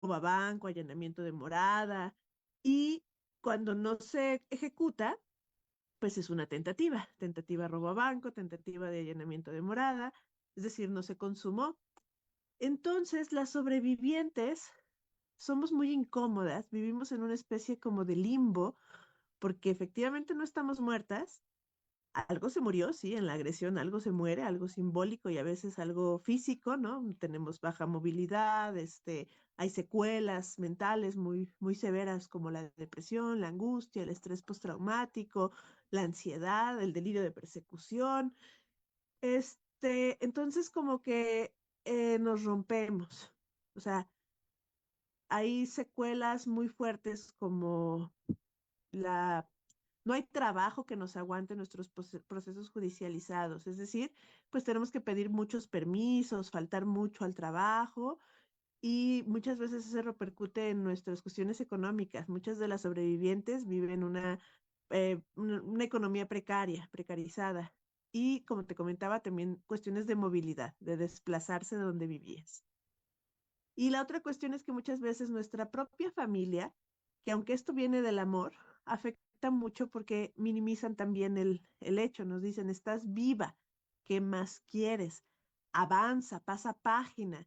robo a banco, allanamiento de morada, y cuando no se ejecuta, pues es una tentativa robo a banco, tentativa de allanamiento de morada, es decir, no se consumó. Entonces, las sobrevivientes somos muy incómodas, vivimos en una especie como de limbo, porque efectivamente no estamos muertas, algo se murió, sí, en la agresión algo se muere, algo simbólico y a veces algo físico, ¿no? Tenemos baja movilidad, hay secuelas mentales muy severas como la depresión, la angustia, el estrés postraumático, la ansiedad, el delirio de persecución. Entonces como que nos rompemos. O sea, hay secuelas muy fuertes como la no hay trabajo que nos aguante nuestros procesos judicializados. Es decir, pues tenemos que pedir muchos permisos, faltar mucho al trabajo y muchas veces eso repercute en nuestras cuestiones económicas. Muchas de las sobrevivientes viven una economía precaria, precarizada. Y como te comentaba, también cuestiones de movilidad, de desplazarse de donde vivías. Y la otra cuestión es que muchas veces nuestra propia familia, que aunque esto viene del amor, afecta mucho porque minimizan también el hecho, nos dicen, estás viva, ¿qué más quieres? Avanza, pasa página.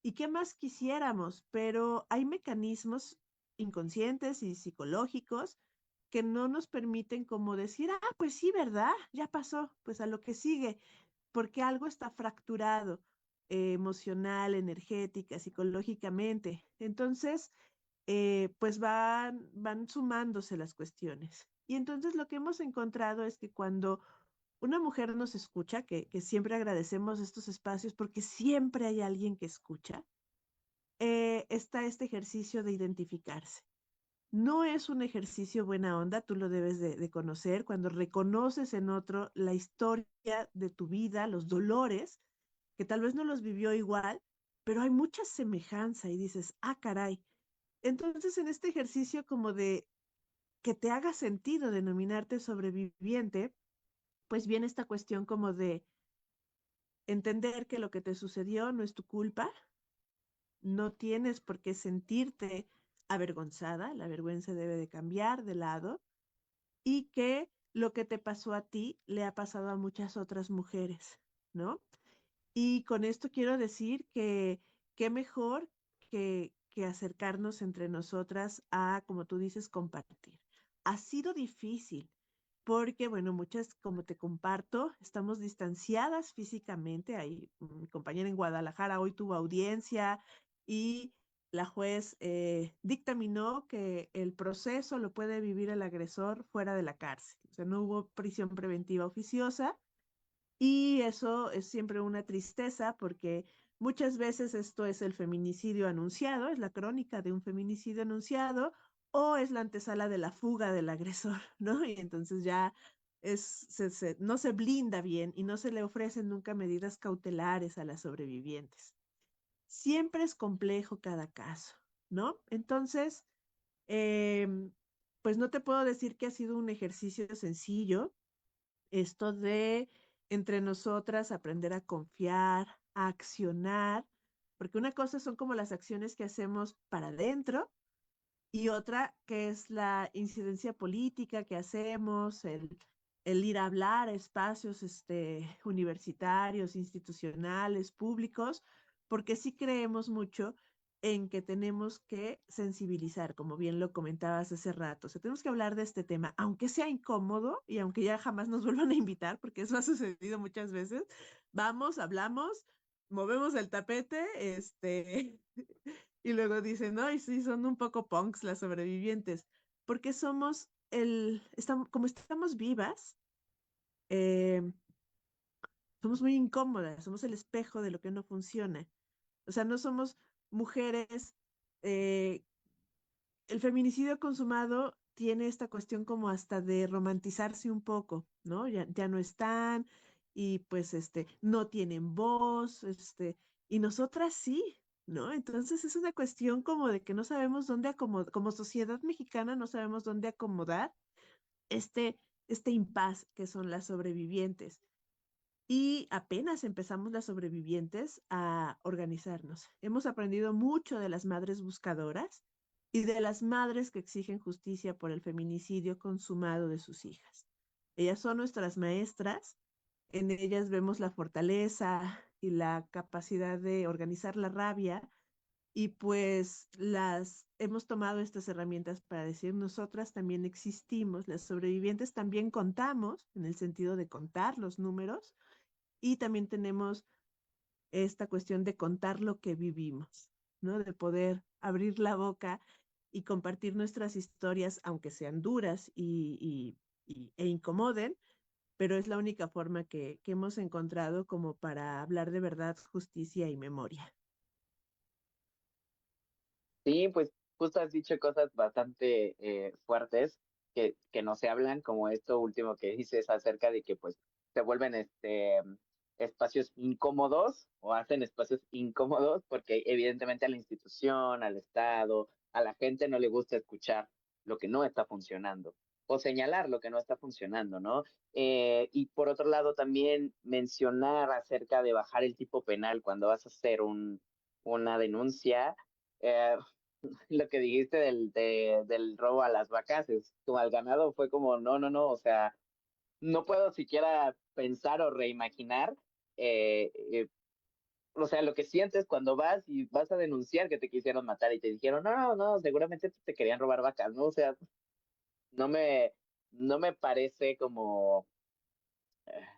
¿Y qué más quisiéramos? Pero hay mecanismos inconscientes y psicológicos que no nos permiten como decir, pues sí, ¿verdad? Ya pasó, pues a lo que sigue, porque algo está fracturado emocional, energética, psicológicamente. Entonces, pues van sumándose las cuestiones. Y entonces lo que hemos encontrado es que cuando una mujer nos escucha, que siempre agradecemos estos espacios porque siempre hay alguien que escucha, está este ejercicio de identificarse. No es un ejercicio buena onda, tú lo debes de conocer, cuando reconoces en otro la historia de tu vida, los dolores, que tal vez no los vivió igual, pero hay mucha semejanza y dices, caray. Entonces, en este ejercicio como de que te haga sentido denominarte sobreviviente, pues viene esta cuestión como de entender que lo que te sucedió no es tu culpa, no tienes por qué sentirte avergonzada, la vergüenza debe de cambiar de lado y que lo que te pasó a ti le ha pasado a muchas otras mujeres, ¿no? Y con esto quiero decir que qué mejor que acercarnos entre nosotras a, como tú dices, compartir. Ha sido difícil porque, bueno, muchas, como te comparto, estamos distanciadas físicamente. Ahí, mi compañera en Guadalajara hoy tuvo audiencia y la juez dictaminó que el proceso lo puede vivir el agresor fuera de la cárcel. O sea, no hubo prisión preventiva oficiosa y eso es siempre una tristeza porque muchas veces esto es el feminicidio anunciado, es la crónica de un feminicidio anunciado o es la antesala de la fuga del agresor, ¿no? Y entonces ya no se blinda bien y no se le ofrecen nunca medidas cautelares a las sobrevivientes. Siempre es complejo cada caso, ¿no? Entonces, em, pues no te puedo decir que ha sido un ejercicio sencillo esto de entre nosotras aprender a confiar, a accionar, porque una cosa son como las acciones que hacemos para adentro y otra que es la incidencia política que hacemos, el ir a hablar a espacios universitarios, institucionales, públicos, porque sí creemos mucho en que tenemos que sensibilizar, como bien lo comentabas hace rato. O sea, tenemos que hablar de este tema, aunque sea incómodo y aunque ya jamás nos vuelvan a invitar, porque eso ha sucedido muchas veces. Vamos, hablamos, movemos el tapete, y luego dicen, no, y sí, son un poco punks las sobrevivientes, porque como estamos vivas, eh, somos muy incómodas, somos el espejo de lo que no funciona. O sea, no somos mujeres. eh, el feminicidio consumado tiene esta cuestión como hasta de romantizarse un poco, ¿no? Ya no están y pues no tienen voz, y nosotras sí, ¿no? Entonces es una cuestión como de que no sabemos dónde acomodar, como sociedad mexicana no sabemos dónde acomodar este, este impas que son las sobrevivientes. y apenas empezamos las sobrevivientes a organizarnos. Hemos aprendido mucho de las madres buscadoras y de las madres que exigen justicia por el feminicidio consumado de sus hijas. Ellas son nuestras maestras, en ellas vemos la fortaleza y la capacidad de organizar la rabia y pues las hemos tomado estas herramientas para decir nosotras también existimos, las sobrevivientes también contamos, en el sentido de contar los números, y también tenemos esta cuestión de contar lo que vivimos, ¿no? De poder abrir la boca y compartir nuestras historias, aunque sean duras e incomoden, pero es la única forma que hemos encontrado como para hablar de verdad, justicia y memoria. Sí, pues justo has dicho cosas bastante fuertes que no se hablan, como esto último que dices acerca de que pues se vuelven espacios incómodos o hacen espacios incómodos porque evidentemente a la institución, al Estado, a la gente no le gusta escuchar lo que no está funcionando o señalar lo que no está funcionando, ¿no? Y por otro lado también mencionar acerca de bajar el tipo penal cuando vas a hacer una denuncia. eh, lo que dijiste del robo a las vacas, como al ganado, fue como, no, no, no, o sea, no puedo siquiera pensar o reimaginar, eh, eh, o sea, lo que sientes cuando vas y vas a denunciar que te quisieron matar y te dijeron, no, no, no, seguramente te querían robar vacas, ¿no? O sea, no me, no me parece como,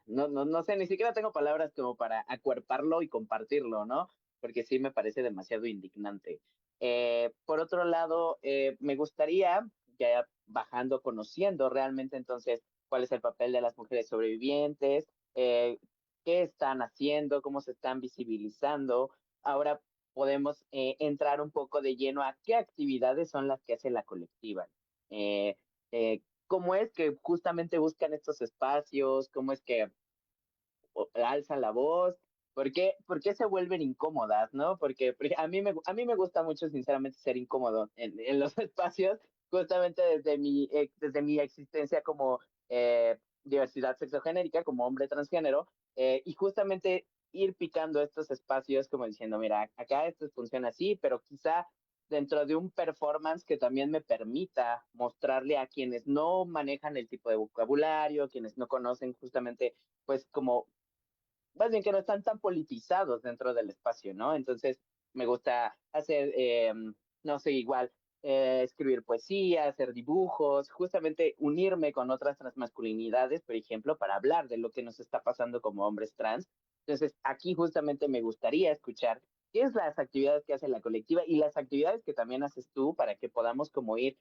no, no, no sé, ni siquiera tengo palabras como para acuerparlo y compartirlo, ¿no? Porque sí me parece demasiado indignante. Por otro lado, me gustaría, ya bajando, conociendo realmente entonces cuál es el papel de las mujeres sobrevivientes, qué están haciendo, cómo se están visibilizando. Ahora podemos entrar un poco de lleno a qué actividades son las que hace la colectiva. Eh, eh, ¿Cómo es que justamente buscan estos espacios? ¿Cómo es que alzan la voz? Por qué se vuelven incómodas, no? Porque a mí me gusta mucho, sinceramente, ser incómodo en los espacios, justamente desde mi existencia como diversidad sexogenérica, como hombre transgénero, y justamente ir picando estos espacios como diciendo, mira, acá esto funciona así, pero quizá dentro de un performance que también me permita mostrarle a quienes no manejan el tipo de vocabulario, quienes no conocen justamente, pues como, más bien que no están tan politizados dentro del espacio, ¿no? Entonces, me gusta hacer, no sé, igual, escribir poesía, hacer dibujos, justamente unirme con otras transmasculinidades, por ejemplo, para hablar de lo que nos está pasando como hombres trans. Entonces, aquí justamente me gustaría escuchar qué es las actividades que hace la colectiva y las actividades que también haces tú para que podamos como ir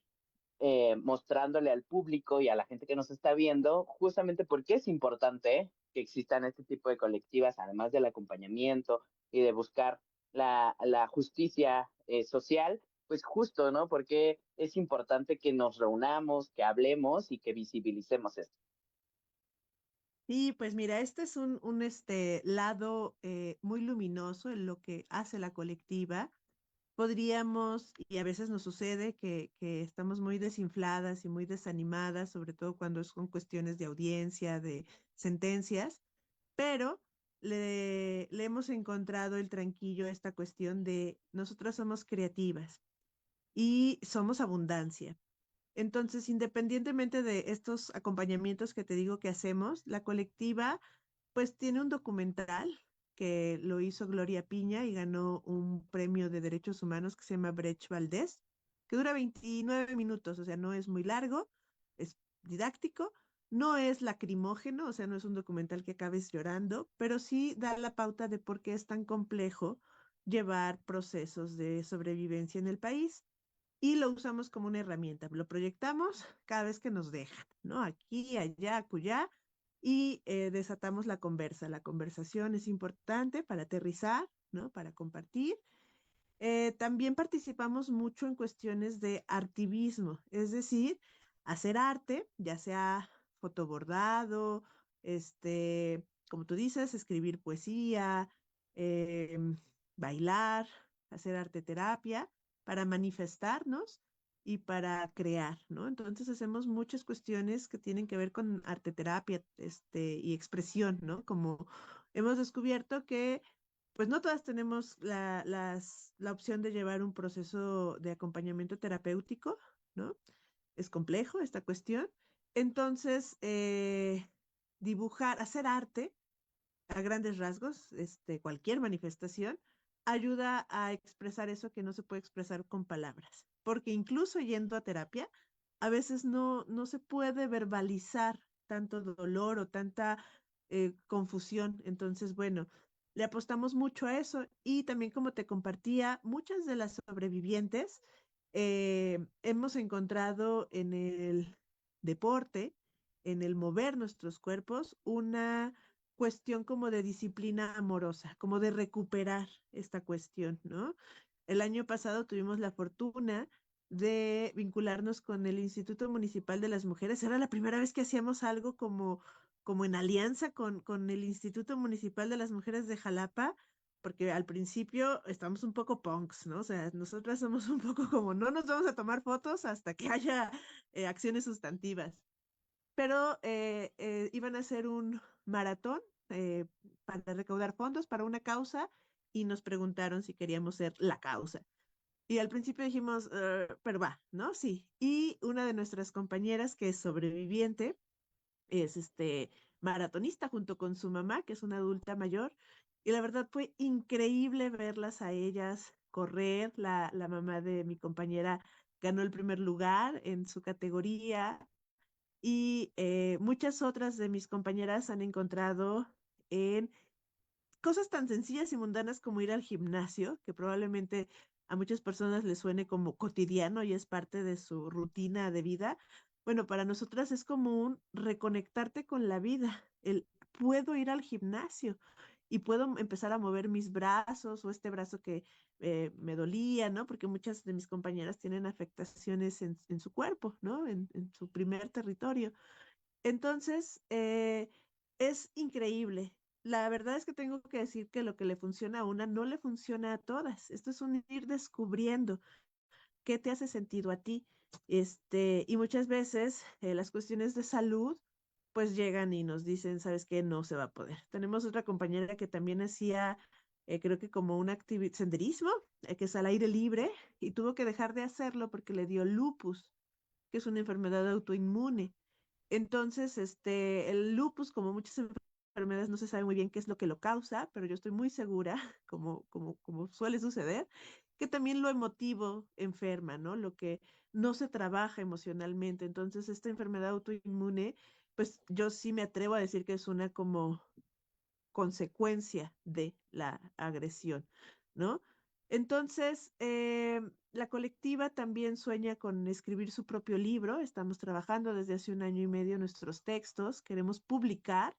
mostrándole al público y a la gente que nos está viendo justamente por qué es importante que existan este tipo de colectivas, además del acompañamiento y de buscar la justicia social, pues justo, ¿no? Porque es importante que nos reunamos, que hablemos y que visibilicemos esto. Y pues mira, este es un lado muy luminoso en lo que hace la colectiva. Podríamos, y a veces nos sucede que estamos muy desinfladas y muy desanimadas, sobre todo cuando son cuestiones de audiencia, de sentencias, pero le hemos encontrado el tranquillo a esta cuestión de nosotras somos creativas y somos abundancia. Entonces, independientemente de estos acompañamientos que te digo que hacemos, la colectiva pues tiene un documental que lo hizo Gloria Piña y ganó un premio de derechos humanos que se llama Brecht Valdés, que dura 29 minutos, o sea, no es muy largo, es didáctico, no es lacrimógeno, o sea, no es un documental que acabes llorando, pero sí da la pauta de por qué es tan complejo llevar procesos de sobrevivencia en el país y lo usamos como una herramienta. Lo proyectamos cada vez que nos dejan, ¿no? Aquí, allá, acullá, y desatamos la conversa. La conversación es importante para aterrizar, ¿no? Para compartir. También participamos mucho en cuestiones de artivismo, es decir, hacer arte, ya sea fotobordado, como tú dices, escribir poesía, eh, bailar, hacer arte terapia para manifestarnos y para crear, ¿no? Entonces hacemos muchas cuestiones que tienen que ver con arteterapia, y expresión, ¿no? Como hemos descubierto que pues no todas tenemos la opción de llevar un proceso de acompañamiento terapéutico, ¿no? Es complejo esta cuestión. Entonces, dibujar, hacer arte a grandes rasgos, cualquier manifestación, ayuda a expresar eso que no se puede expresar con palabras. Porque incluso yendo a terapia, a veces no se puede verbalizar tanto dolor o tanta confusión. Entonces, bueno, le apostamos mucho a eso y también como te compartía, muchas de las sobrevivientes hemos encontrado en el deporte, en el mover nuestros cuerpos, una cuestión como de disciplina amorosa, como de recuperar esta cuestión, ¿no? El año pasado tuvimos la fortuna de vincularnos con el Instituto Municipal de las Mujeres. Era la primera vez que hacíamos algo como en alianza con el Instituto Municipal de las Mujeres de Jalapa, porque al principio estamos un poco punks, ¿no? O sea, nosotras somos un poco como, no nos vamos a tomar fotos hasta que haya acciones sustantivas, pero iban a hacer un maratón eh, para recaudar fondos para una causa y nos preguntaron si queríamos ser la causa. Y al principio dijimos, pero va, ¿no? Sí. Y una de nuestras compañeras que es sobreviviente es maratonista junto con su mamá, que es una adulta mayor. Y la verdad fue increíble verlas a ellas correr. La mamá de mi compañera ganó el primer lugar en su categoría y muchas otras de mis compañeras han encontrado en cosas tan sencillas y mundanas como ir al gimnasio, que probablemente a muchas personas les suene como cotidiano y es parte de su rutina de vida. Bueno, para nosotras es como un reconectarte con la vida. El puedo ir al gimnasio y puedo empezar a mover mis brazos o este brazo que me dolía, ¿no? Porque muchas de mis compañeras tienen afectaciones en su cuerpo, ¿no? En su primer territorio. Entonces, es increíble. La verdad es que tengo que decir que lo que le funciona a una no le funciona a todas. Esto es un ir descubriendo qué te hace sentido a ti. Y muchas veces las cuestiones de salud pues llegan y nos dicen, ¿sabes qué? No se va a poder. Tenemos otra compañera que también hacía, creo que como un senderismo, que es al aire libre, y tuvo que dejar de hacerlo porque le dio lupus, que es una enfermedad autoinmune. Entonces, el lupus, como muchas enfermedades, no se sabe muy bien qué es lo que lo causa, pero yo estoy muy segura, como suele suceder, que también lo emotivo enferma, ¿no? Lo que no se trabaja emocionalmente. Entonces, esta enfermedad autoinmune, pues yo sí me atrevo a decir que es una como consecuencia de la agresión, ¿no? Entonces, la colectiva también sueña con escribir su propio libro. Estamos trabajando desde hace un año y medio nuestros textos. Queremos publicar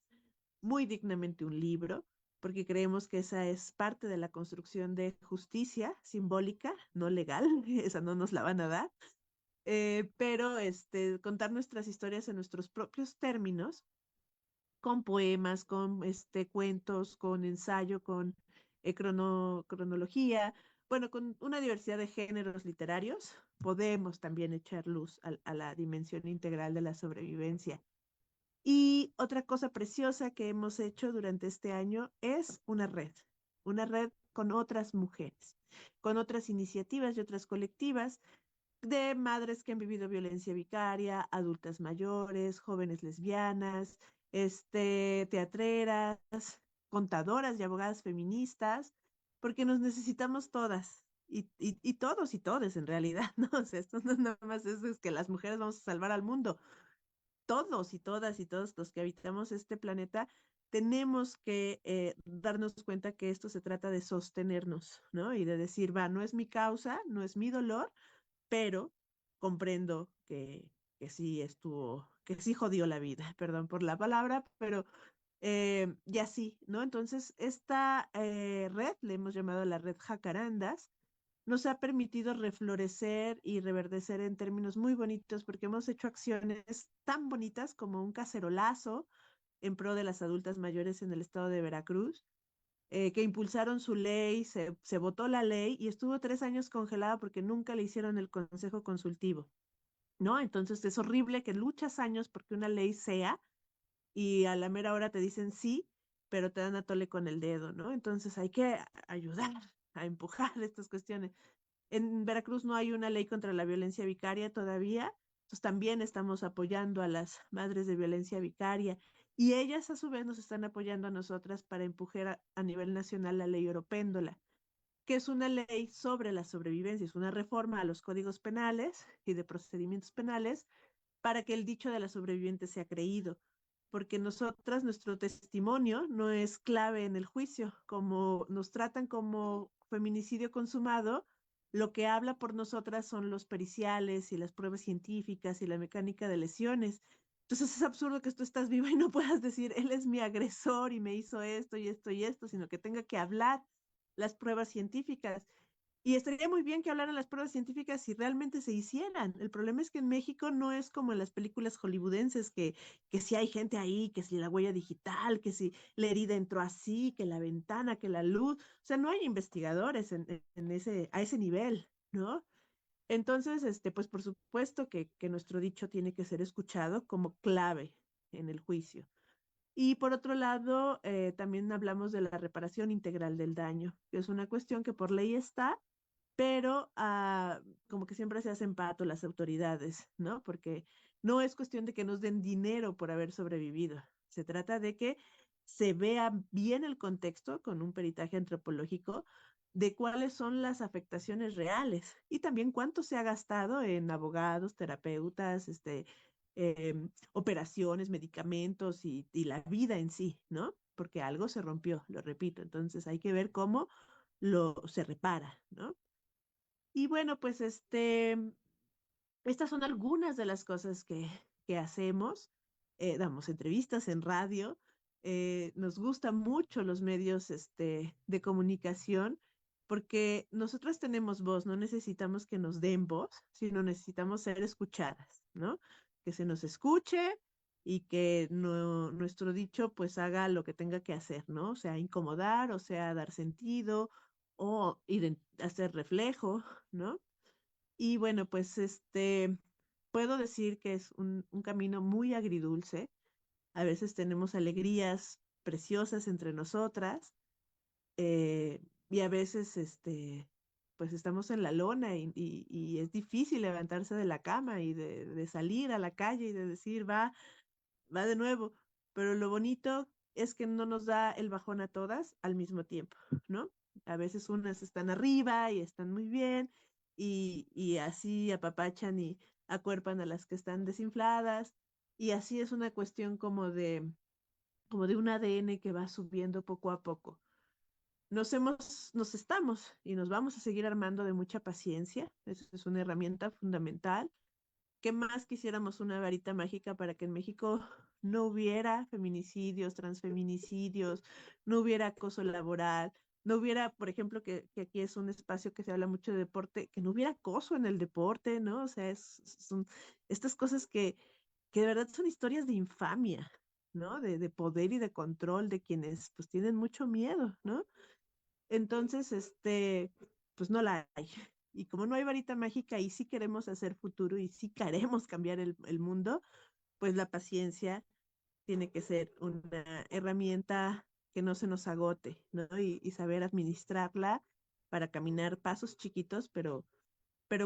muy dignamente un libro, porque creemos que esa es parte de la construcción de justicia simbólica, no legal, esa no nos la van a dar, pero contar nuestras historias en nuestros propios términos con poemas, con cuentos, con ensayo, con cronología, bueno, con una diversidad de géneros literarios, podemos también echar luz a la dimensión integral de la sobrevivencia. Y otra cosa preciosa que hemos hecho durante este año es una red con otras mujeres, con otras iniciativas y otras colectivas de madres que han vivido violencia vicaria, adultas mayores, jóvenes lesbianas, teatreras, contadoras y abogadas feministas, porque nos necesitamos todas. Y todos y todes en realidad, ¿no? O sea, esto no nada más es que las mujeres vamos a salvar al mundo. Todos y todas y todos los que habitamos este planeta tenemos que darnos cuenta que esto se trata de sostenernos, ¿no? Y de decir, va, no es mi causa, no es mi dolor, pero comprendo que sí estuvo, que sí jodió la vida, perdón por la palabra, pero y así, ¿no? Entonces, esta red, le hemos llamado la red Jacarandas, nos ha permitido reflorecer y reverdecer en términos muy bonitos porque hemos hecho acciones tan bonitas como un cacerolazo en pro de las adultas mayores en el estado de Veracruz, que impulsaron su ley, se votó la ley y estuvo 3 años congelada porque nunca le hicieron el consejo consultivo, ¿no? Entonces es horrible que luchas años porque una ley sea y a la mera hora te dicen sí, pero te dan a tole con el dedo, ¿no? Entonces hay que ayudar a empujar estas cuestiones. En Veracruz no hay una ley contra la violencia vicaria todavía, entonces también estamos apoyando a las madres de violencia vicaria y ellas a su vez nos están apoyando a nosotras para empujar a nivel nacional la ley Oropéndola, que es una ley sobre la sobrevivencia, es una reforma a los códigos penales y de procedimientos penales para que el dicho de la sobreviviente sea creído, porque nosotras, nuestro testimonio no es clave en el juicio, como nos tratan como feminicidio consumado, lo que habla por nosotras son los periciales y las pruebas científicas y la mecánica de lesiones. Entonces es absurdo que tú estás viva y no puedas decir, él es mi agresor y me hizo esto y esto y esto, sino que tenga que hablar las pruebas científicas. Y estaría muy bien que hablaran las pruebas científicas si realmente se hicieran. El problema es que en México no es como en las películas hollywoodenses, que si hay gente ahí, que si la huella digital, que si la herida entró así, que la ventana, que la luz. O sea, no hay investigadores a ese nivel, ¿no? Entonces, pues por supuesto que nuestro dicho tiene que ser escuchado como clave en el juicio. Y por otro lado, también hablamos de la reparación integral del daño, que es una cuestión que por ley está, pero como que siempre se hacen pato las autoridades, ¿no? Porque no es cuestión de que nos den dinero por haber sobrevivido. Se trata de que se vea bien el contexto con un peritaje antropológico de cuáles son las afectaciones reales y también cuánto se ha gastado en abogados, terapeutas, operaciones, medicamentos y la vida en sí, ¿no? Porque algo se rompió, lo repito. Entonces hay que ver cómo se repara, ¿no? Y bueno, pues estas son algunas de las cosas que hacemos. Damos entrevistas en radio. Nos gustan mucho los medios de comunicación porque nosotros tenemos voz, no necesitamos que nos den voz, sino necesitamos ser escuchadas, ¿no? Que se nos escuche y que nuestro dicho pues haga lo que tenga que hacer, ¿no? O sea, incomodar, o sea, dar sentido o hacer reflejo, ¿no? Y bueno, pues puedo decir que es un camino muy agridulce. A veces tenemos alegrías preciosas entre nosotras y a veces pues estamos en la lona y es difícil levantarse de la cama y de salir a la calle y de decir, va de nuevo. Pero lo bonito es que no nos da el bajón a todas al mismo tiempo, ¿no? A veces unas están arriba y están muy bien y así apapachan y acuerpan a las que están desinfladas y así es una cuestión como de un ADN que va subiendo poco a poco. Nos estamos y nos vamos a seguir armando de mucha paciencia. Eso es una herramienta fundamental. ¿Qué más quisiéramos una varita mágica para que en México no hubiera feminicidios, transfeminicidios, no hubiera acoso laboral, no hubiera, por ejemplo, que aquí es un espacio que se habla mucho de deporte, que no hubiera acoso en el deporte, ¿no? O sea, son estas cosas que de verdad son historias de infamia, ¿no? De poder y de control de quienes pues tienen mucho miedo, ¿no? Entonces, pues no la hay. Y como no hay varita mágica y sí queremos hacer futuro y sí queremos cambiar el mundo, pues la paciencia tiene que ser una herramienta que no se nos agote, ¿no? Y saber administrarla para caminar pasos chiquitos, pero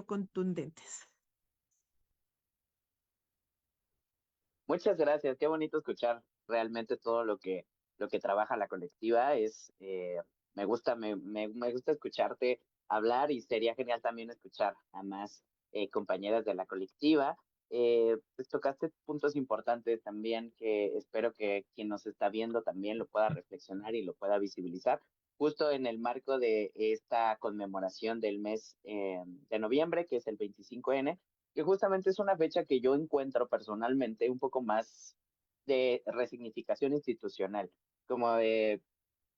contundentes. Muchas gracias, qué bonito escuchar realmente todo lo que trabaja la colectiva. Me gusta escucharte hablar y sería genial también escuchar a más compañeras de la colectiva. Pues tocaste puntos importantes también que espero que quien nos está viendo también lo pueda reflexionar y lo pueda visibilizar. Justo en el marco de esta conmemoración del mes de noviembre, que es el 25N, que justamente es una fecha que yo encuentro personalmente un poco más de resignificación institucional, como de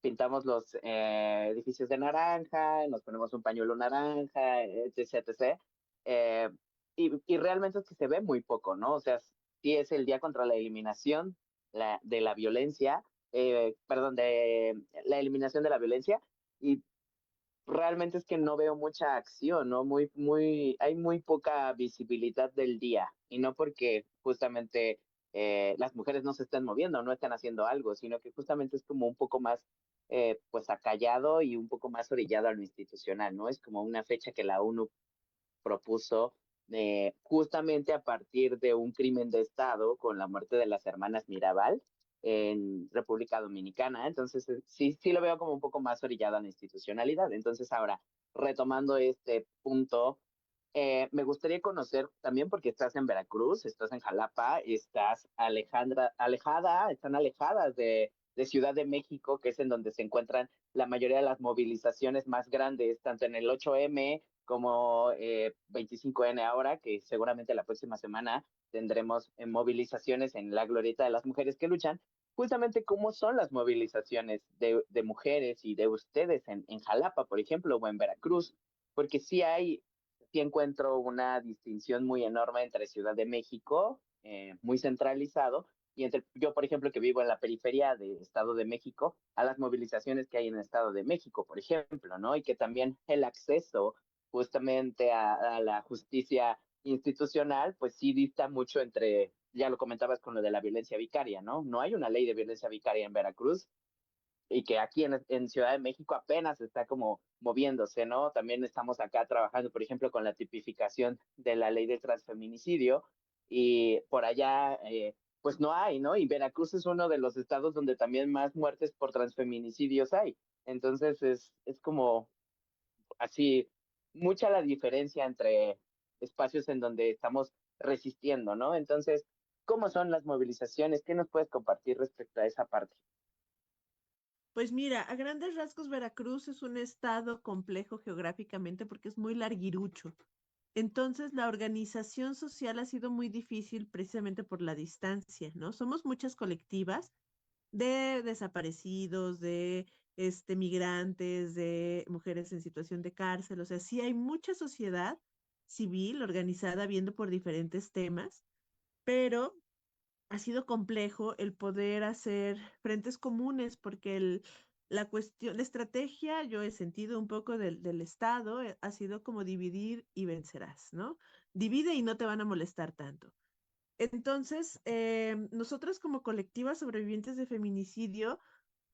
pintamos los edificios de naranja, nos ponemos un pañuelo naranja, etc, etc. Eh, y realmente es que se ve muy poco, ¿no? O sea, sí es el día contra la eliminación de la violencia, perdón, de la eliminación de la violencia, y realmente es que no veo mucha acción, ¿no? Hay muy poca visibilidad del día, y no porque justamente las mujeres no se estén moviendo, no estén haciendo algo, sino que justamente es como un poco más, pues acallado y un poco más orillado a lo institucional, ¿no? Es como una fecha que la ONU propuso justamente a partir de un crimen de Estado con la muerte de las hermanas Mirabal en República Dominicana. Entonces, sí lo veo como un poco más orillado a la institucionalidad. Entonces, ahora, retomando este punto, me gustaría conocer también, porque estás en Veracruz, estás en Jalapa, están alejadas de Ciudad de México, que es en donde se encuentran la mayoría de las movilizaciones más grandes, tanto en el 8M como 25N ahora, que seguramente la próxima semana tendremos movilizaciones en la glorieta de las mujeres que luchan. Justamente cómo son las movilizaciones de mujeres y de ustedes en Jalapa, por ejemplo, o en Veracruz, porque sí encuentro una distinción muy enorme entre Ciudad de México, muy centralizado, y entre yo, por ejemplo, que vivo en la periferia de Estado de México, a las movilizaciones que hay en Estado de México, por ejemplo, ¿no? Y que también el acceso justamente a la justicia institucional, pues sí dista mucho entre, ya lo comentabas con lo de la violencia vicaria, ¿no? No hay una ley de violencia vicaria en Veracruz, y que aquí en Ciudad de México apenas está como moviéndose, ¿no? También estamos acá trabajando, por ejemplo, con la tipificación de la ley de transfeminicidio, y por allá, pues no hay, ¿no? Y Veracruz es uno de los estados donde también más muertes por transfeminicidios hay. Entonces es como así, mucha la diferencia entre espacios en donde estamos resistiendo, ¿no? Entonces, ¿cómo son las movilizaciones? ¿Qué nos puedes compartir respecto a esa parte? Pues mira, a grandes rasgos Veracruz es un estado complejo geográficamente porque es muy larguirucho. Entonces, la organización social ha sido muy difícil precisamente por la distancia, ¿no? Somos muchas colectivas de desaparecidos, de migrantes, de mujeres en situación de cárcel, o sea, sí hay mucha sociedad civil organizada viendo por diferentes temas, pero ha sido complejo el poder hacer frentes comunes porque la cuestión, la estrategia, yo he sentido un poco del Estado, ha sido como dividir y vencerás, ¿no? Divide y no te van a molestar tanto. Entonces, nosotros como colectivas sobrevivientes de feminicidio,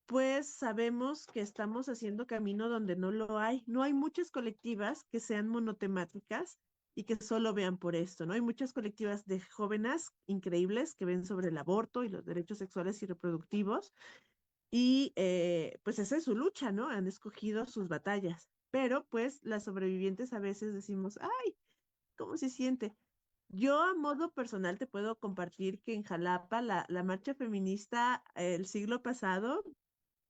pues sabemos que estamos haciendo camino donde no lo hay. No hay muchas colectivas que sean monotemáticas y que solo vean por esto, ¿no? Hay muchas colectivas de jóvenes increíbles que ven sobre el aborto y los derechos sexuales y reproductivos y pues esa es su lucha, ¿no? Han escogido sus batallas. Pero pues las sobrevivientes a veces decimos, ay, ¿cómo se siente? Yo a modo personal te puedo compartir que en Jalapa la marcha feminista el siglo pasado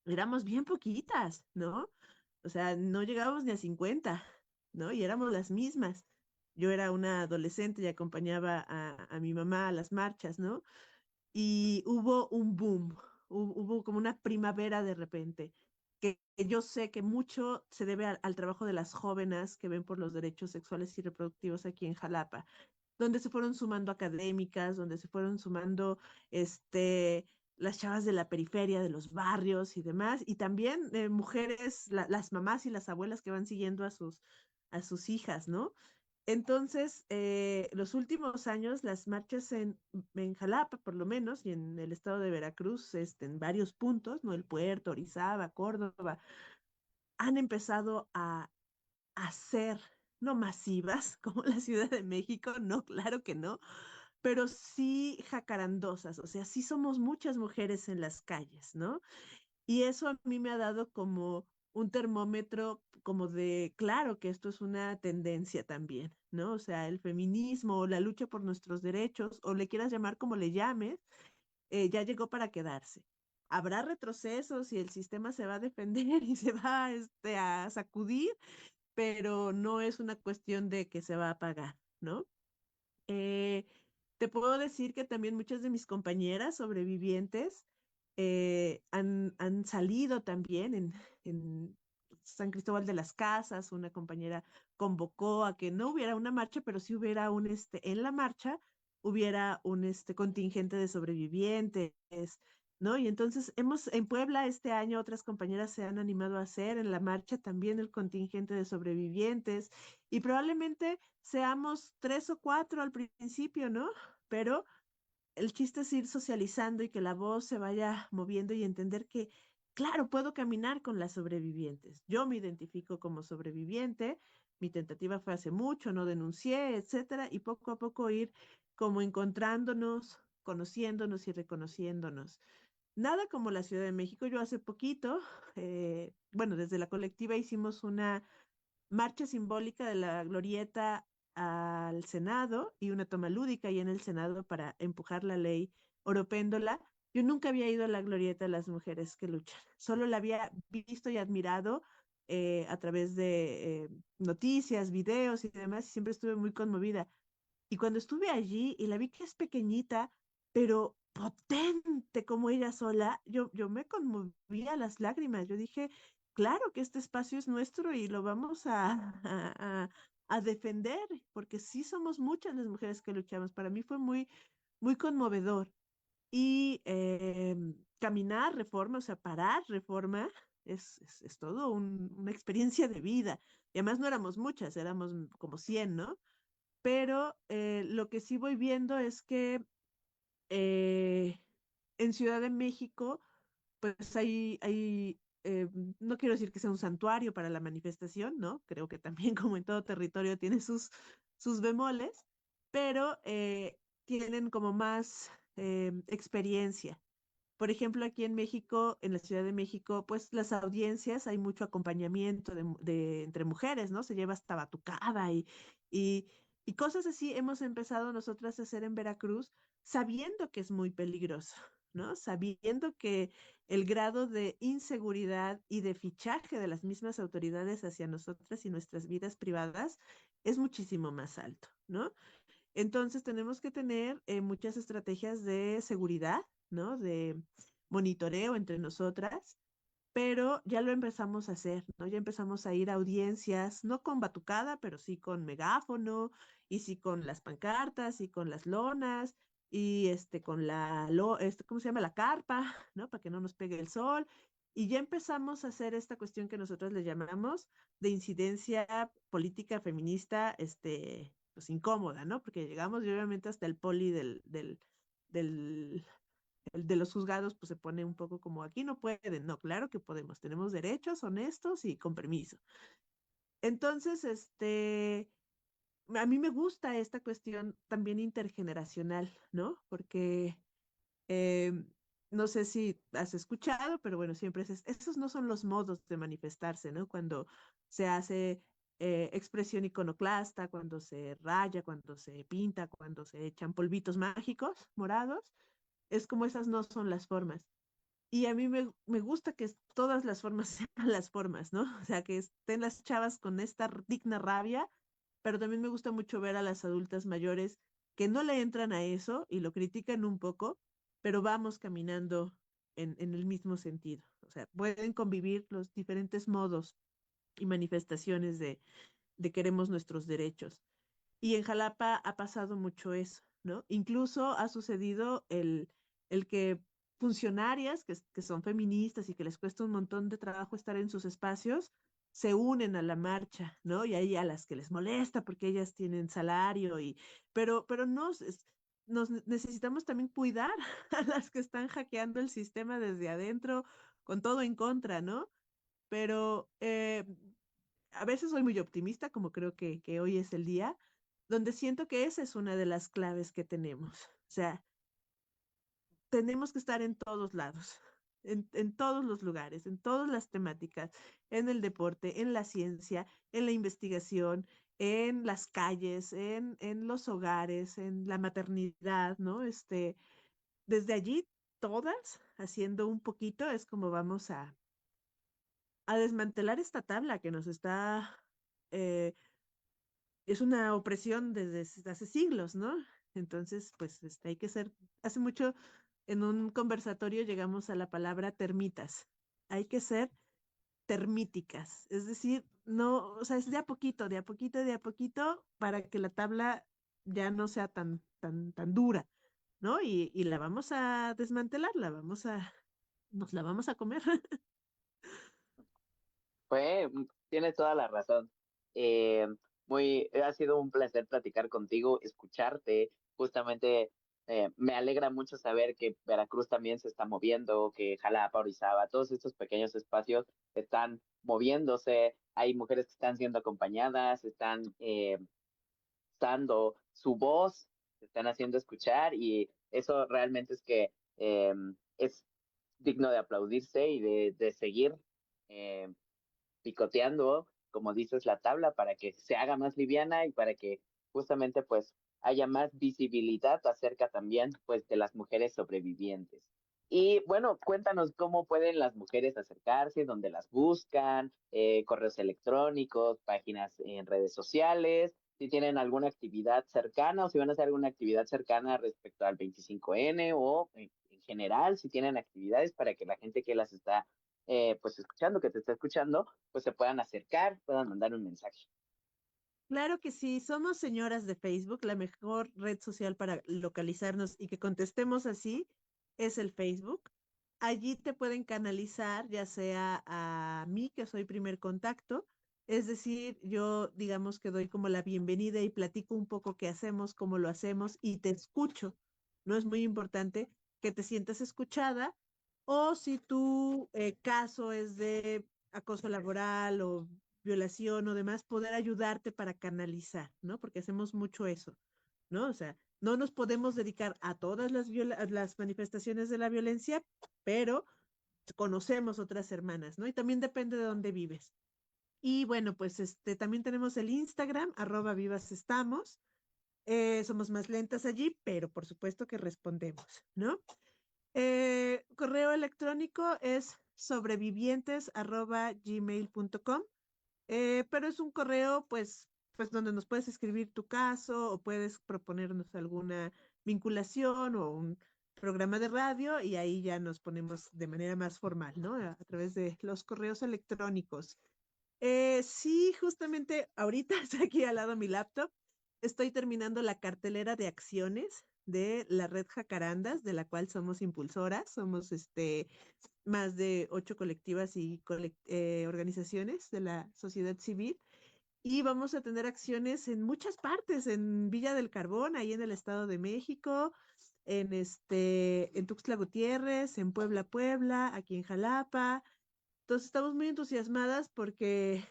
éramos bien poquitas, ¿no? O sea, no llegábamos ni a 50, ¿no? Y éramos las mismas. Yo era una adolescente y acompañaba a mi mamá a las marchas, ¿no? Y hubo un boom, hubo como una primavera de repente, que yo sé que mucho se debe al trabajo de las jóvenes que ven por los derechos sexuales y reproductivos aquí en Jalapa, donde se fueron sumando académicas, donde se fueron sumando las chavas de la periferia, de los barrios y demás, y también mujeres, las mamás y las abuelas que van siguiendo a sus hijas, ¿no? Entonces, los últimos años, las marchas en Jalapa, por lo menos, y en el estado de Veracruz, en varios puntos, ¿no? El Puerto, Orizaba, Córdoba, han empezado a ser no masivas como la Ciudad de México, no, claro que no, pero sí jacarandosas, o sea, sí somos muchas mujeres en las calles, ¿no? Y eso a mí me ha dado como un termómetro como de, claro que esto es una tendencia también, ¿no? O sea, el feminismo o la lucha por nuestros derechos, o le quieras llamar como le llames, ya llegó para quedarse. Habrá retrocesos y el sistema se va a defender y se va a sacudir, pero no es una cuestión de que se va a apagar, ¿no? Eh, Te puedo decir que también muchas de mis compañeras sobrevivientes han salido también en San Cristóbal de las Casas. Una compañera convocó a que no hubiera una marcha, pero sí hubiera en la marcha hubiera un contingente de sobrevivientes. ¿no? Y entonces en Puebla este año otras compañeras se han animado a hacer en la marcha también el contingente de sobrevivientes y probablemente seamos 3 o 4 al principio, ¿no? Pero el chiste es ir socializando y que la voz se vaya moviendo y entender que, claro, puedo caminar con las sobrevivientes. Yo me identifico como sobreviviente, mi tentativa fue hace mucho, no denuncié, etcétera, y poco a poco ir como encontrándonos, conociéndonos y reconociéndonos. Nada como la Ciudad de México. Yo hace poquito, bueno, desde la colectiva hicimos una marcha simbólica de la glorieta al Senado y una toma lúdica ahí en el Senado para empujar la ley Oropéndola. Yo nunca había ido a la glorieta de las mujeres que luchan, solo la había visto y admirado a través de noticias, videos y demás, y siempre estuve muy conmovida. Y cuando estuve allí y la vi que es pequeñita, pero potente como ella sola, yo me conmovía las lágrimas. Yo dije, claro que este espacio es nuestro y lo vamos a defender, porque sí somos muchas las mujeres que luchamos. Para mí fue muy, muy conmovedor. Y caminar reforma, o sea, parar reforma, es todo una experiencia de vida. Y además no éramos muchas, éramos como 100, ¿no? Pero lo que sí voy viendo es que eh, en Ciudad de México, pues no quiero decir que sea un santuario para la manifestación, ¿no? Creo que también como en todo territorio tiene sus bemoles, pero tienen como más experiencia. Por ejemplo, aquí en México, en la Ciudad de México, pues las audiencias, hay mucho acompañamiento entre mujeres, ¿no? Se lleva hasta batucada y, y cosas así hemos empezado nosotras a hacer en Veracruz, sabiendo que es muy peligroso, ¿no? Sabiendo que el grado de inseguridad y de fichaje de las mismas autoridades hacia nosotras y nuestras vidas privadas es muchísimo más alto, ¿no? Entonces tenemos que tener muchas estrategias de seguridad, ¿no? De monitoreo entre nosotras, pero ya lo empezamos a hacer, ¿no? Ya empezamos a ir a audiencias, no con batucada, pero sí con megáfono, y sí con las pancartas, y con las lonas, y con ¿cómo se llama? La carpa, ¿no? Para que no nos pegue el sol. Y ya empezamos a hacer esta cuestión que nosotros le llamamos de incidencia política feminista, pues incómoda, ¿no? Porque llegamos y obviamente hasta el poli del el de los juzgados pues se pone un poco como aquí no pueden, no, claro que podemos, tenemos derechos honestos y con permiso. Entonces, a mí me gusta esta cuestión también intergeneracional, ¿no? Porque eh, no sé si has escuchado, pero bueno, siempre esos no son los modos de manifestarse, ¿no? Cuando se hace expresión iconoclasta, cuando se raya, cuando se pinta, cuando se echan polvitos mágicos morados, es como esas no son las formas. Y a mí me gusta que todas las formas sean las formas, ¿no? O sea, que estén las chavas con esta digna rabia, pero también me gusta mucho ver a las adultas mayores que no le entran a eso y lo critican un poco, pero vamos caminando en el mismo sentido. O sea, pueden convivir los diferentes modos y manifestaciones de queremos nuestros derechos. Y en Jalapa ha pasado mucho eso, ¿no? Incluso ha sucedido el que funcionarias que son feministas y que les cuesta un montón de trabajo estar en sus espacios, se unen a la marcha, ¿no? Y hay a las que les molesta porque ellas tienen salario pero nos necesitamos también cuidar a las que están hackeando el sistema desde adentro con todo en contra, ¿no? Pero a veces soy muy optimista, como creo que hoy es el día, donde siento que esa es una de las claves que tenemos. O sea, tenemos que estar en todos lados, en todos los lugares, en todas las temáticas, en el deporte, en la ciencia, en la investigación, en las calles, en los hogares, en la maternidad, ¿no? Desde allí, todas haciendo un poquito, es como vamos a desmantelar esta tabla que nos está es una opresión desde hace siglos, ¿no? Entonces, pues hay que ser, hace mucho en un conversatorio llegamos a la palabra termitas. Hay que ser termíticas, es decir, no, o sea, es de a poquito, de a poquito, de a poquito, para que la tabla ya no sea tan dura. ¿no? Y la vamos a desmantelar, nos la vamos a comer. Tienes toda la razón. Ha sido un placer platicar contigo, escucharte. Justamente me alegra mucho saber que Veracruz también se está moviendo, que Jalapa, Orizaba, todos estos pequeños espacios están moviéndose. Hay mujeres que están siendo acompañadas, están dando su voz, se están haciendo escuchar y eso realmente es que es digno de aplaudirse y de seguir. Eh, Picoteando, como dices, la tabla para que se haga más liviana y para que justamente pues haya más visibilidad acerca también pues de las mujeres sobrevivientes. Y bueno, cuéntanos cómo pueden las mujeres acercarse, dónde las buscan, correos electrónicos, páginas en redes sociales, si tienen alguna actividad cercana o si van a hacer alguna actividad cercana respecto al 25N o en general, si tienen actividades para que la gente que las está pues escuchando, que te está escuchando, pues se puedan acercar, puedan mandar un mensaje. Claro que sí, somos señoras de Facebook, la mejor red social para localizarnos y que contestemos así es el Facebook. Allí te pueden canalizar, ya sea a mí, que soy primer contacto, es decir, yo digamos que doy como la bienvenida y platico un poco qué hacemos, cómo lo hacemos y te escucho. No es muy importante que te sientas escuchada o si tu caso es de acoso laboral o violación o demás, poder ayudarte para canalizar, ¿no? Porque hacemos mucho eso, ¿no? O sea, no nos podemos dedicar a todas las manifestaciones de la violencia, pero conocemos otras hermanas, ¿no? Y también depende de dónde vives. Y bueno, pues también tenemos el Instagram, @vivasestamos. Somos más lentas allí, pero por supuesto que respondemos, ¿no? Correo electrónico es sobrevivientes@gmail.com. Pero es un correo, pues donde nos puedes escribir tu caso o puedes proponernos alguna vinculación o un programa de radio y ahí ya nos ponemos de manera más formal, ¿no? A través de los correos electrónicos. Sí, justamente ahorita está aquí al lado mi laptop. Estoy terminando la cartelera de acciones de la red Jacarandas, de la cual somos impulsoras. Somos más de 8 colectivas y organizaciones de la sociedad civil. Y vamos a tener acciones en muchas partes, en Villa del Carbón, ahí en el Estado de México, en Tuxtla Gutiérrez, en Puebla, Puebla, aquí en Jalapa. Entonces estamos muy entusiasmadas porque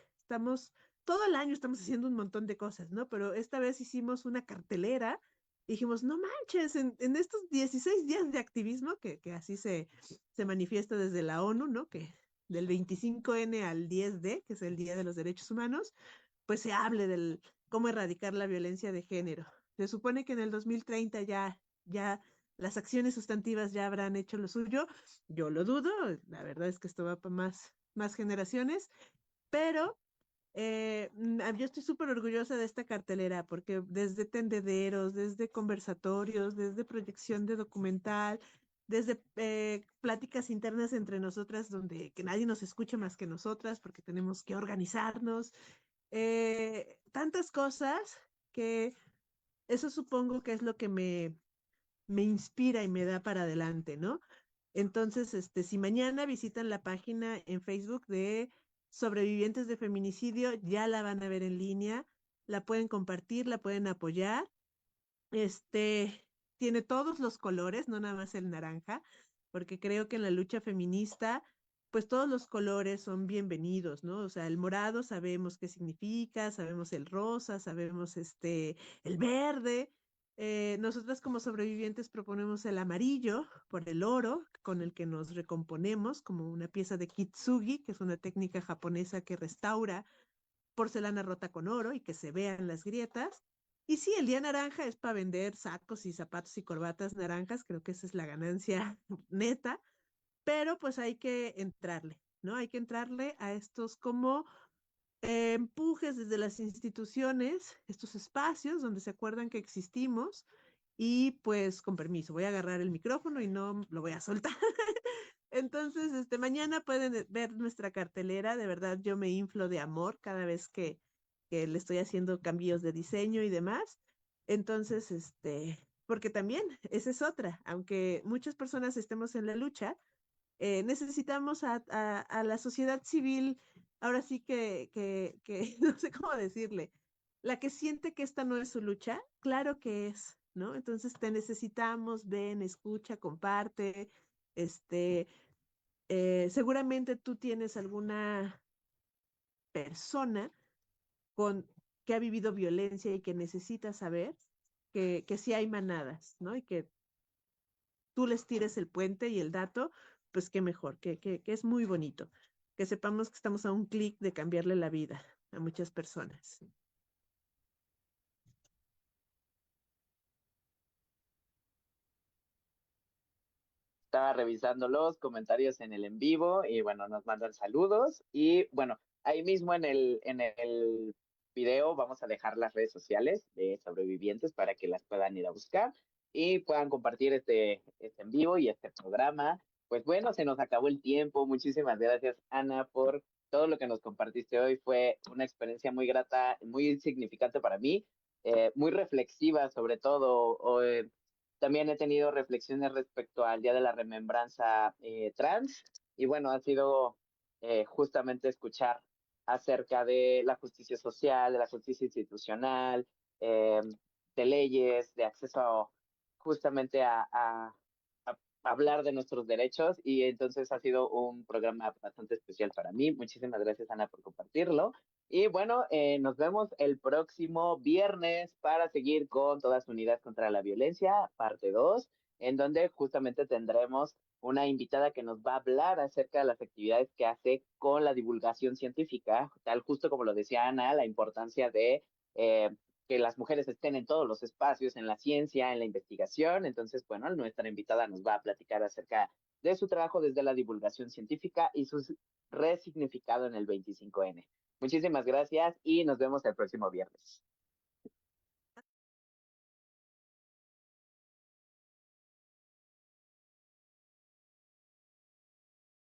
todo el año estamos haciendo un montón de cosas, ¿no? Pero esta vez hicimos una cartelera y dijimos, no manches, en estos 16 días de activismo, que así se manifiesta desde la ONU, ¿no? Que del 25N al 10D, que es el Día de los Derechos Humanos, pues se hable del cómo erradicar la violencia de género. Se supone que en el 2030 ya las acciones sustantivas ya habrán hecho lo suyo. Yo lo dudo, la verdad es que esto va para más generaciones, pero yo estoy súper orgullosa de esta cartelera porque desde tendederos, desde conversatorios, desde proyección de documental, desde pláticas internas entre nosotras donde que nadie nos escucha más que nosotras porque tenemos que organizarnos, tantas cosas que eso supongo que es lo que me inspira y me da para adelante, ¿no? Entonces, si mañana visitan la página en Facebook de sobrevivientes de feminicidio, ya la van a ver en línea, la pueden compartir, la pueden apoyar. Este tiene todos los colores, no nada más el naranja, porque creo que en la lucha feminista, pues todos los colores son bienvenidos, ¿no? O sea, el morado sabemos qué significa, sabemos el rosa, sabemos el verde. Nosotras como sobrevivientes proponemos el amarillo por el oro, con el que nos recomponemos, como una pieza de kintsugi, que es una técnica japonesa que restaura porcelana rota con oro y que se vean las grietas. Y sí, el día naranja es para vender sacos y zapatos y corbatas naranjas, creo que esa es la ganancia neta, pero pues hay que entrarle, ¿no? Hay que entrarle a estos como empujes desde las instituciones, estos espacios donde se acuerdan que existimos y pues con permiso, voy a agarrar el micrófono y no lo voy a soltar. Entonces, mañana pueden ver nuestra cartelera. De verdad, yo me inflo de amor cada vez que le estoy haciendo cambios de diseño y demás. Entonces, porque también esa es otra, aunque muchas personas estemos en la lucha, necesitamos a la sociedad civil, ahora sí que no sé cómo decirle, la que siente que esta no es su lucha, claro que es, ¿no? Entonces te necesitamos, ven, escucha, comparte, este, seguramente tú tienes alguna persona con que ha vivido violencia y que necesita saber que sí hay manadas, ¿no? Y que tú les tires el puente y el dato, pues qué mejor, que es muy bonito. Que sepamos que estamos a un clic de cambiarle la vida a muchas personas. Estaba revisando los comentarios en el en vivo y bueno, nos mandan saludos y bueno, ahí mismo en el video vamos a dejar las redes sociales de sobrevivientes para que las puedan ir a buscar y puedan compartir este en vivo y este programa. Pues bueno, se nos acabó el tiempo. Muchísimas gracias, Ana, por todo lo que nos compartiste hoy. Fue una experiencia muy grata, muy significante para mí, muy reflexiva sobre todo. También he tenido reflexiones respecto al Día de la Remembranza trans y bueno, ha sido justamente escuchar acerca de la justicia social, de la justicia institucional, eh, de leyes, de acceso justamente a hablar de nuestros derechos y entonces ha sido un programa bastante especial para mí. Muchísimas gracias, Ana, por compartirlo. Y bueno, nos vemos el próximo viernes para seguir con Todas Unidas contra la Violencia, parte 2, en donde justamente tendremos una invitada que nos va a hablar acerca de las actividades que hace con la divulgación científica, tal justo como lo decía Ana, la importancia de que las mujeres estén en todos los espacios, en la ciencia, en la investigación. Entonces, bueno, nuestra invitada nos va a platicar acerca de su trabajo desde la divulgación científica y su resignificado en el 25N. Muchísimas gracias y nos vemos el próximo viernes.